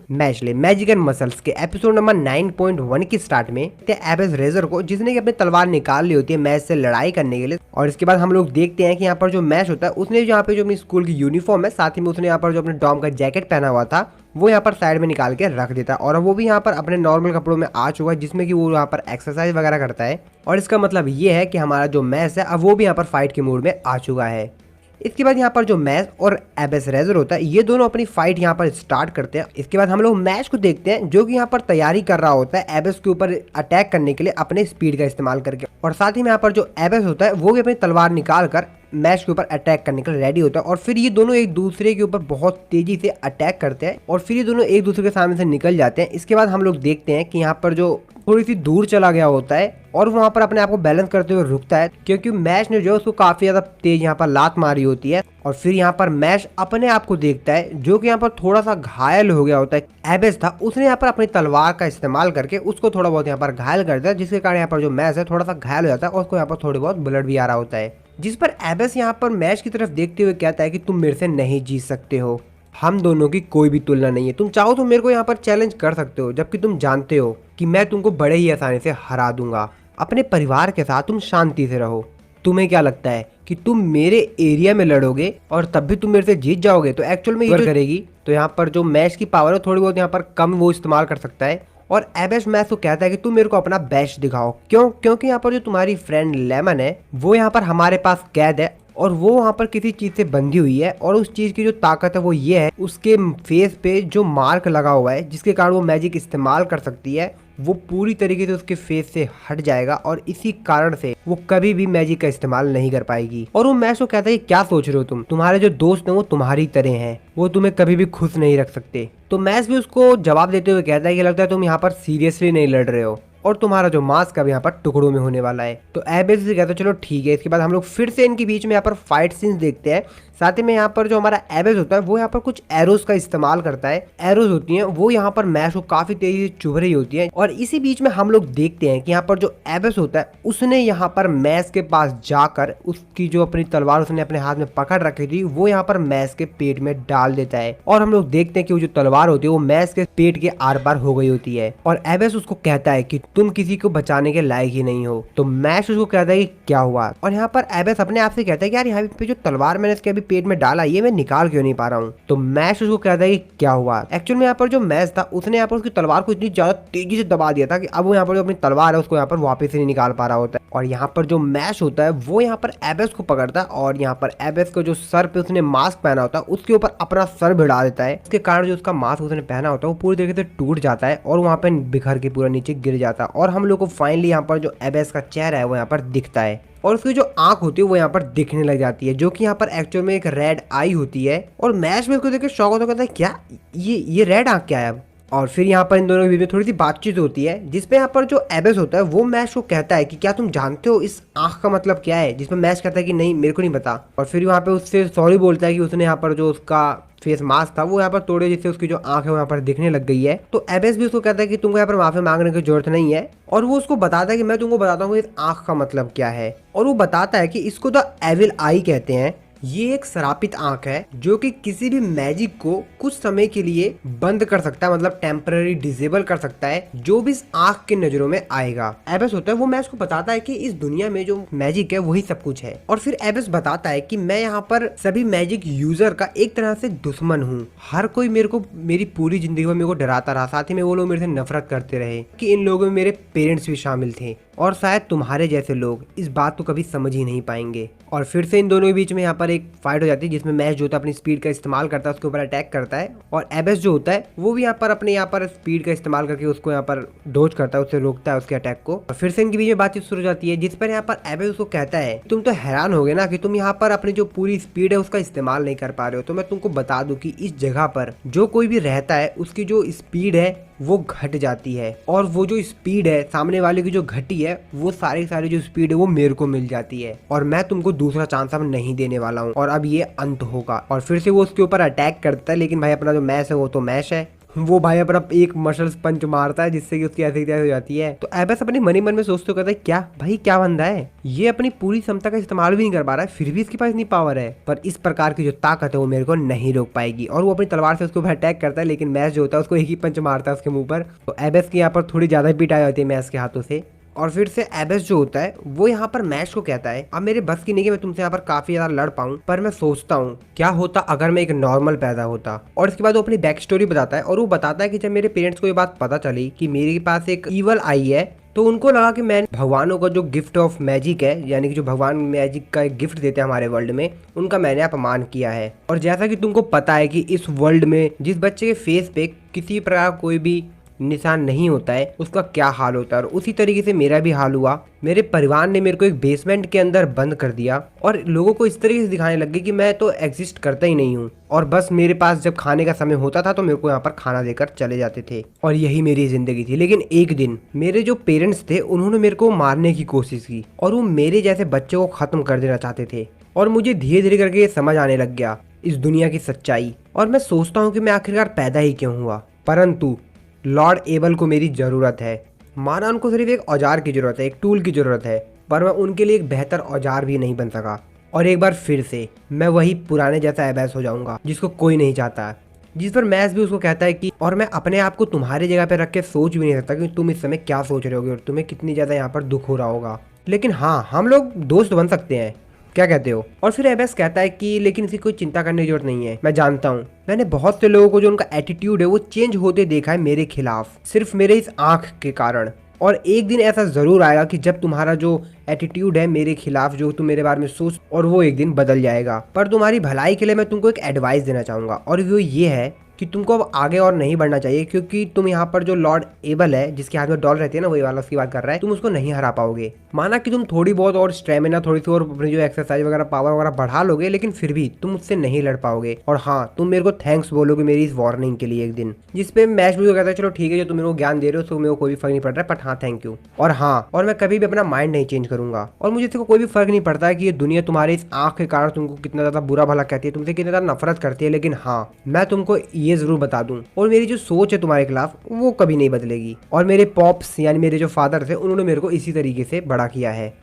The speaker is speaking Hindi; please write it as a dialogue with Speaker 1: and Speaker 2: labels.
Speaker 1: मैशले मैजिक एंड मसल्स के एपिसोड नंबर 9.1 की स्टार्ट में एबेस रेजर को, जिसने की अपनी तलवार निकाल ली होती है मैश से लड़ाई करने के लिए। और इसके बाद हम लोग देखते हैं कि यहाँ पर जो मैश होता है उसने यहाँ पे जो अपनी स्कूल की यूनिफॉर्म है, साथ ही में उसने यहाँ पर जो अपने डॉम का जैकेट पहना हुआ था वो यहाँ पर साइड में निकाल के रख देता है। और वो भी यहाँ पर अपने नॉर्मल कपड़ों में आ चुका है, जिसमें कि वो यहाँ पर एक्सरसाइज वगैरह करता है। और इसका मतलब ये है कि हमारा जो मैश है अब वो भी यहाँ पर फाइट के मूड में आ चुका है। इसके बाद यहाँ पर जो मैश और एबेस रेजर होता है ये दोनों अपनी फाइट यहाँ पर स्टार्ट करते हैं। इसके बाद हम लोग मैश को देखते हैं जो कि यहाँ पर तैयारी कर रहा होता है एबेस के ऊपर अटैक करने के लिए अपने स्पीड का इस्तेमाल करके। और साथ ही में यहाँ पर जो एबेस होता है वो भी अपनी तलवार निकाल कर मैश के ऊपर अटैक करने के लिए रेडी होता है। और फिर ये दोनों एक दूसरे के ऊपर बहुत तेजी से अटैक करते हैं और फिर ये दोनों एक दूसरे के सामने से निकल जाते हैं। इसके बाद हम लोग देखते हैं कि यहाँ पर जो थोड़ी सी दूर चला गया होता है और वहाँ पर अपने आप को बैलेंस करते हुए रुकता है, क्योंकि मैश ने जो उसको काफी ज्यादा तेज यहाँ पर लात मारी होती है। और फिर यहाँ पर मैश अपने आप को देखता है जो कि यहाँ पर थोड़ा सा घायल हो गया होता है। एबेस था, उसने यहाँ पर अपनी तलवार का इस्तेमाल करके उसको थोड़ा बहुत यहाँ पर घायल कर दिया, जिसके कारण यहाँ पर जो मैश है थोड़ा सा घायल हो जाता है और उसको यहाँ पर थोड़ी बहुत ब्लड भी आ रहा होता है। जिस पर एबेस यहाँ पर मैश की तरफ देखते हुए कहता है कि तुम मेरे से नहीं जीत सकते हो, हम दोनों की कोई भी तुलना नहीं है, तुम चाहो तो मेरे को यहाँ पर चैलेंज कर सकते हो, जबकि तुम जानते हो कि मैं तुमको बड़े ही आसानी से हरा दूंगा। अपने परिवार के साथ तुम शांति से रहो। तुम्हें क्या लगता है कि तुम मेरे एरिया में लड़ोगे और तब भी तुम मेरे से जीत जाओगे? तो एक्चुअल में ये करेगी तो यहाँ पर जो मैश की पावर है थोड़ी बहुत यहाँ पर कम वो इस्तेमाल कर सकता है। और एबेस मैश को कहता है कि तुम मेरे को अपना बेस्ट दिखाओ। क्यों? क्योंकि यहाँ पर जो तुम्हारी फ्रेंड लेमन है वो यहाँ पर हमारे पास कैद है और वो वहाँ पर किसी चीज से बंधी हुई है। और उस चीज की जो ताकत है वो ये है, उसके फेस पे जो मार्क लगा हुआ है जिसके कारण वो मैजिक इस्तेमाल कर सकती है, वो पूरी तरीके से उसके फेस से हट जाएगा और इसी कारण से वो कभी भी मैजिक का इस्तेमाल नहीं कर पाएगी। और वो मैश को कहता है क्या सोच रहे हो तुम्हारे जो दोस्त हैं वो तुम्हारी तरह हैं, वो तुम्हें कभी भी खुश नहीं रख सकते। तो मैश भी उसको जवाब देते हुए कहता है कि लगता है तुम यहाँ पर सीरियसली नहीं लड़ रहे हो और तुम्हारा जो मास्क अब यहाँ पर टुकड़ों में होने वाला है। तो एबेस से कहता है चलो ठीक है। इसके बाद हम लोग फिर से इनके बीच में यहाँ पर फाइट सीन्स देखते हैं। साथ ही में यहाँ पर जो हमारा एबेस होता है वो यहाँ पर कुछ एरोस का इस्तेमाल करता है। एरोस होती हैं वो यहाँ पर मैश को काफी तेजी से चुभ रही होती है। और इसी बीच में हम लोग देखते हैं कि यहाँ पर जो एबेस होता है उसने यहाँ पर मैश के पास जाकर उसकी जो अपनी तलवार उसने अपने हाथ में पकड़ रखी थी वो यहाँ पर मैश के पेट में डाल देता है। और हम लोग देखते हैं कि वो जो तलवार होती है वो मैश के पेट के आर पार हो गई होती है। और एबेस उसको कहता है कि तुम किसी को बचाने के लायक ही नहीं हो। तो मैश उसको कहता है कि क्या हुआ? और यहाँ पर एबेस अपने आप से कहता है कि यार यहाँ पे जो तलवार मैंने इसके अभी पेट में डाला ये मैं निकाल क्यों नहीं पा रहा हूँ? तो मैश उसको कहता है कि क्या हुआ? एक्चुअल में यहाँ पर जो मैश था उसने यहाँ पर उसकी तलवार को इतनी ज्यादा तेजी से दबा दिया था कि अब वो यहाँ पर जो अपनी तलवार है उसको यहाँ पर वापस से नहीं निकाल पा रहा होता है। और यहाँ पर जो मैश होता है वो यहाँ पर एबेस को पकड़ता है और यहाँ पर एबेस को जो सर पे उसने मास्क पहना होता है उसके ऊपर अपना सर भिड़ा देता है। इसके कारण जो उसका मास्क उसने पहना होता है वो पूरी तरीके से टूट जाता है और वहाँ पे बिखर के पूरा नीचे गिर जाता है। और हम लोग को फाइनली यहाँ पर जो एबेस का चेहरा है वो यहाँ पर दिखता है और उसकी जो आंख होती है वो यहाँ पर दिखने लग जाती है, जो कि यहाँ पर एक्चुअल में एक रेड आई होती है। और मैश में उसको देख के शॉक होता है, कहता है क्या ये रेड आंख क्या है अब? और फिर यहाँ पर इन दोनों के बीच में थोड़ी सी बातचीत होती है जिसपे यहाँ पर जो एबेस होता है वो मैश को कहता है कि क्या तुम जानते हो इस आंख का मतलब क्या है? जिसमें मैश कहता है कि नहीं मेरे को नहीं पता। और फिर वहाँ पे उससे सॉरी बोलता है कि उसने यहाँ पर जो उसका फेस मास्क था वो यहाँ पर तोड़े, जिससे उसकी जो आंख है वो यहाँ पर दिखने लग गई है। तो एबेस भी उसको कहता है कि तुमको यहाँ पर माफी मांगने की जरूरत नहीं है। और वो उसको बताता है कि मैं तुमको बताता हूँ इस आंख का मतलब क्या है। और वो बताता है कि इसको द एविल आई कहते हैं। ये एक श्रापित आंख है जो कि किसी भी मैजिक को कुछ समय के लिए बंद कर सकता है, मतलब टेम्पररी डिसेबल कर सकता है जो भी इस आंख के नजरों में आएगा। एबेस होता है वो मैश को बताता है कि इस दुनिया में जो मैजिक है वही सब कुछ है। और फिर एबेस बताता है कि मैं यहाँ पर सभी मैजिक यूजर का एक तरह से दुश्मन हूँ। हर कोई मेरे को मेरी पूरी जिंदगी में मेरे को डराता रहा, साथ ही में वो लोग मेरे से नफरत करते रहे कि इन लोगों में मेरे पेरेंट्स भी शामिल थे और शायद तुम्हारे जैसे लोग इस बात को कभी समझ ही नहीं पाएंगे। और फिर से इन दोनों के बीच में यहाँ पर एक फाइट हो जाती है जिसमें मैश जो होता है अपनी स्पीड का इस्तेमाल करता है, उसके ऊपर अटैक करता है। और एबेस जो होता है वो भी यहाँ पर अपने यहाँ पर स्पीड का इस्तेमाल करके उसको यहाँ पर डोज करता है, उससे रोकता है उसके अटैक को। और फिर से इनके बीच में बातचीत शुरू हो जाती है जिस पर यहाँ पर एबेस उसको कहता है तुम तो हैरान हो गए ना कि तुम यहाँ पर अपनी जो पूरी स्पीड है उसका इस्तेमाल नहीं कर पा रहे हो। तो मैं तुमको बता दूं कि इस जगह पर जो कोई भी रहता है उसकी जो स्पीड है वो घट जाती है और वो जो स्पीड है सामने वाले की जो घटी है वो सारी जो स्पीड है वो मेरे को मिल जाती है और मैं तुमको दूसरा चांस अब नहीं देने वाला हूँ और अब ये अंत होगा। और फिर से वो उसके ऊपर अटैक करता है, लेकिन भाई अपना जो मैश है वो तो मैश है, वो भाई अपना एक मसल्स पंच मारता है जिससे कि उसकी ऐसी तैसी हो जाती है। तो एबेस अपने मनी मन में सोचते कहता है क्या भाई क्या बंदा है ये, अपनी पूरी क्षमता का इस्तेमाल भी नहीं कर पा रहा है फिर भी इसके पास इतनी पावर है। पर इस प्रकार की जो ताकत है वो मेरे को नहीं रोक पाएगी। और वो अपनी तलवार से उसके ऊपर अटैक करता है, लेकिन मैच जो होता है उसको एक ही पंच मारता है उसके मुंह पर। तो एबेस की यहाँ पर थोड़ी ज्यादा पिटाई होती है मैच के हाथों से। और फिर से एबेस जो होता है वो यहाँ पर मैच को कहता है अब मेरे बस की नहीं कि मैं तुमसे यहाँ पर काफी ज्यादा लड़ पाऊं, पर मैं सोचता हूँ क्या होता अगर मैं एक नॉर्मल पैदा होता। और इसके बाद वो अपनी बैक स्टोरी बताता है और वो बताता है कि जब मेरे पेरेंट्स को ये बात पता चली कि मेरे पास एक ईवल आई है तो उनको लगा कि मैं भगवानों का जो गिफ्ट ऑफ मैजिक है, यानी कि जो भगवान मैजिक का एक गिफ्ट देते हैं हमारे वर्ल्ड में, उनका मैंने अपमान किया है। और जैसा कि तुमको पता है कि इस वर्ल्ड में जिस बच्चे के फेस पे किसी प्रकार कोई भी निशान नहीं होता है उसका क्या हाल होता है, और उसी तरीके से मेरा भी हाल हुआ। मेरे परिवार ने मेरे को एक बेसमेंट के अंदर बंद कर दिया और लोगों को इस तरीके से दिखाने लग गए कि मैं तो एग्जिस्ट करता ही नहीं हूँ, और बस मेरे पास जब खाने का समय होता था तो मेरे को यहाँ पर खाना देकर चले जाते थे, और यही मेरी जिंदगी थी। लेकिन एक दिन मेरे जो पेरेंट्स थे उन्होंने मेरे को मारने की कोशिश की और वो मेरे जैसे बच्चे को खत्म कर देना चाहते थे। और मुझे धीरे धीरे करके ये समझ आने लग गया इस दुनिया की सच्चाई, और मैं सोचता हूँ कि मैं आखिरकार पैदा ही क्यों हुआ। परंतु लॉर्ड एबल को मेरी ज़रूरत है। माना उनको सिर्फ एक औजार की ज़रूरत है, एक टूल की ज़रूरत है, पर मैं उनके लिए एक बेहतर औजार भी नहीं बन सका। और एक बार फिर से मैं वही पुराने जैसा एबेस हो जाऊंगा जिसको कोई नहीं चाहता। जिस पर मैस भी उसको कहता है कि और मैं अपने आप को तुम्हारी जगह पे रख के सोच भी नहीं सकता कि तुम इस समय क्या सोच रहे होगे और तुम्हें कितनी ज़्यादा यहाँ पर दुख हो रहा होगा। लेकिन हाँ, हम लोग दोस्त बन सकते हैं, क्या कहते हो। और फिर एबेस कहता है कि लेकिन इसकी कोई चिंता करने की जरूरत नहीं है, मैं जानता हूँ मैंने बहुत से लोगों को जो उनका एटीट्यूड है वो चेंज होते देखा है मेरे खिलाफ, सिर्फ मेरे इस आंख के कारण। और एक दिन ऐसा जरूर आएगा कि जब तुम्हारा जो एटीट्यूड है मेरे खिलाफ, जो तुम मेरे बारे में सोच, और वो एक दिन बदल जाएगा। पर तुम्हारी भलाई के लिए मैं तुमको एक एडवाइस देना चाहूंगा, और वो ये है कि तुमको अब आगे और नहीं बढ़ना चाहिए, क्योंकि तुम यहाँ पर जो लॉर्ड एबल है जिसके हाथ में डॉल रहती है ना, वही वाला उसकी बात कर रहा है, तुम उसको नहीं हरा पाओगे। माना कि तुम थोड़ी बहुत और स्टेमिना, थोड़ी सी और अपनी जो एक्सरसाइज वगैरह पावर वगैरह बढ़ा लोगे, लेकिन फिर भी तुम उससे नहीं लड़ पाओगे। और हाँ, तुम मेरे को थैंक्स बोलोगे मेरी इस वार्निंग के लिए एक दिन। जिसपे मैच भी कहता है चलो ठीक है, जो तुम मेरे को ज्ञान दे रहे हो तो मेरे को कोई भी फर्क नहीं पड़ रहा है, बट हाँ थैंक यू। और हाँ, और मैं कभी भी अपना माइंड नहीं चेंज करूंगा। और मुझे इसको कोई भी फर्क नहीं पड़ता है कि ये दुनिया तुम्हारे इस आंख के कारण तुमको कितना ज्यादा बुरा भला कहती है, तुमसे कितना ज्यादा नफरत करती है, लेकिन हाँ मैं तुमको ये जरूर बता दूं, और मेरी जो सोच है तुम्हारे खिलाफ वो कभी नहीं बदलेगी। और मेरे पॉप्स यानी मेरे जो फादर थे उन्होंने मेरे को इसी तरीके से बड़ा किया है।